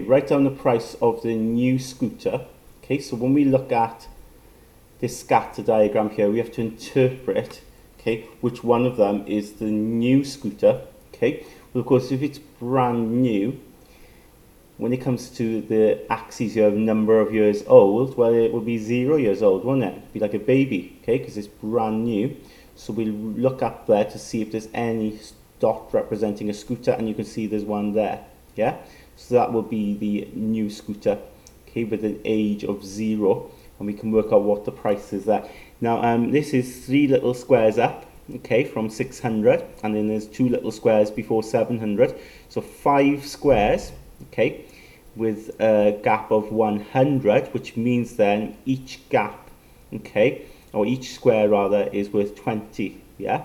Write down the price of the new scooter. Okay, so when we look at this scatter diagram here, we have to interpret, okay, which one of them is the new scooter. Okay, well, of course, if it's brand new, when it comes to the axis here of number of years old, well, it will be 0 years old, won't it? It'd be like a baby, okay, because it's brand new. So we'll look up there to see if there's any dot representing a scooter, and you can see there's one there, yeah? So that will be the new scooter, okay, with an age of 0, and we can work out what the price is there. Now, this is 3 little squares up, okay, from 600, and then there's 2 little squares before 700, so 5 squares, okay, with a gap of 100, which means then each gap, okay, or each square rather, is worth 20, yeah?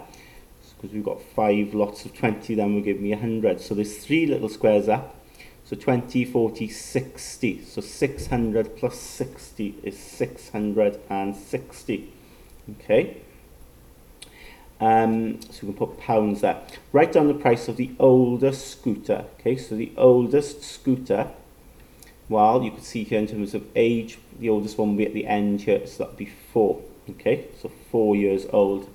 Because we've got 5 lots of 20, then will give me 100. So there's 3 little squares up, so 20, 40, 60. So 600 plus 60 is 660, okay? So we can put pounds there. Write down the price of the oldest scooter, okay? So the oldest scooter, well, you can see here in terms of age, the oldest one will be at the end here, so that would be 4, okay? So 4 years old.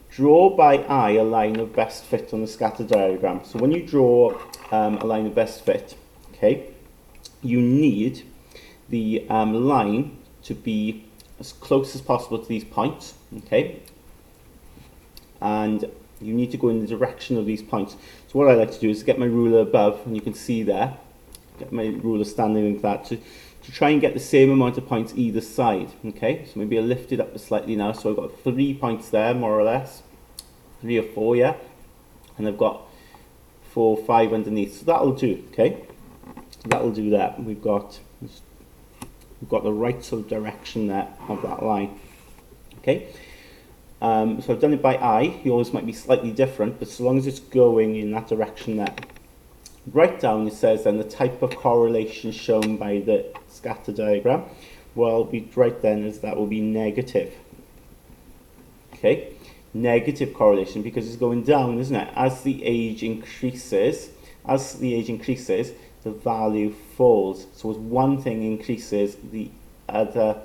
Draw by eye a line of best fit on the scatter diagram. So when you draw a line of best fit, okay, you need the line to be as close as possible to these points, okay? And you need to go in the direction of these points. So what I like to do is get my ruler above, and you can see there, get my ruler standing like that, to try and get the same amount of points either side, okay? So maybe I'll lift it up slightly now, so I've got 3 points there, more or less, 3 or 4, yeah? And I've got 4 or 5 underneath, so that'll do, okay? That'll do that. We've got the right sort of direction there of that line, okay? So I've done it by eye. Yours might be slightly different, but so long as it's going in that direction there. Write down, it says then, the type of correlation shown by the scatter diagram. Well, we write then as that will be negative. Okay, negative correlation, because it's going down, isn't it? As the age increases, the value falls. So as one thing increases, the other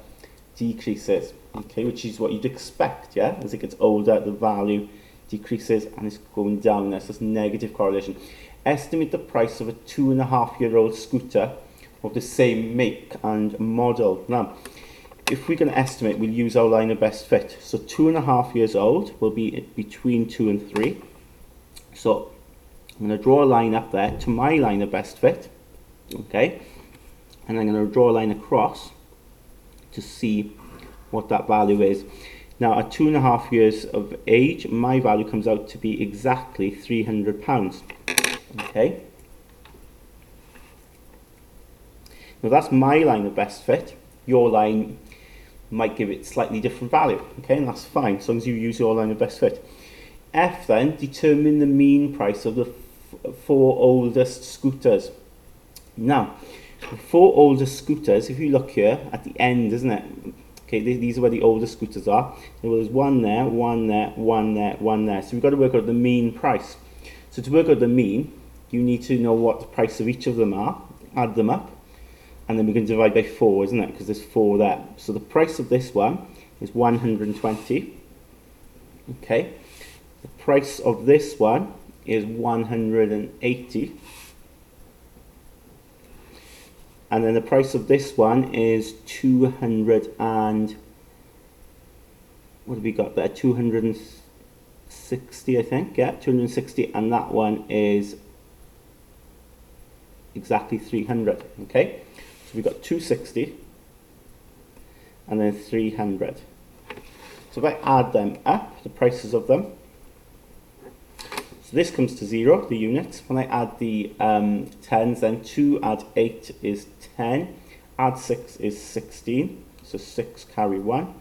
decreases. Okay, which is what you'd expect, yeah? As it gets older, the value decreases and it's going down there. So it's negative correlation. Estimate the price of a 2.5-year-old scooter of the same make and model. Now, if we're going to estimate, we'll use our line of best fit. So 2.5 years old will be between 2 and 3. So I'm going to draw a line up there to my line of best fit, okay? And I'm going to draw a line across to see what that value is. Now, at 2.5 years of age, my value comes out to be exactly £300. Okay. Now that's my line of best fit. Your line might give it slightly different value. Okay, and that's fine, as long as you use your line of best fit. F then, determine the mean price of the 4 oldest scooters. Now, the 4 oldest scooters, if you look here at the end, isn't it? Okay, these are where the oldest scooters are. Well, there's one there, one there, one there, one there. So we've got to work out the mean price. So to work out the mean, you need to know what the price of each of them are, add them up, and then we can divide by 4, isn't it? Because there's 4 there. So the price of this one is 120. Okay. The price of this one is 180. And then the price of this one is 200 and, what have we got there? 260, I think. Yeah, 260, and that one is exactly 300. Okay, so we've got 260 and then 300. So if I add them up, the prices of them, so this comes to 0, the units. When I add the tens, then 2 add 8 is 10, add 6 is 16, so 6 carry 1,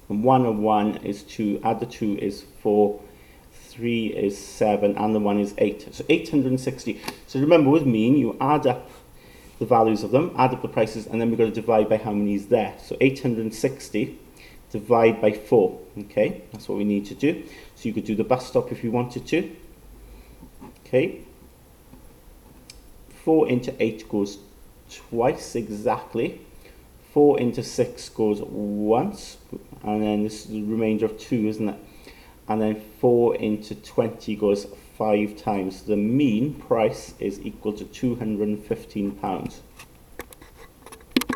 and 1 and 1 is 2, add the 2 is 4, 3 is 7, and the 1 is 8, so 860. So remember, with mean, you add up the values of them, add up the prices, and then we've got to divide by how many is there. So 860 divide by 4, okay, that's what we need to do. So you could do the bus stop if you wanted to. Okay, 4 into 8 goes twice exactly. 4 into 6 goes once, and then this is the remainder of 2, isn't it? And then 4 into 20 goes 5 times. The mean price is equal to £215.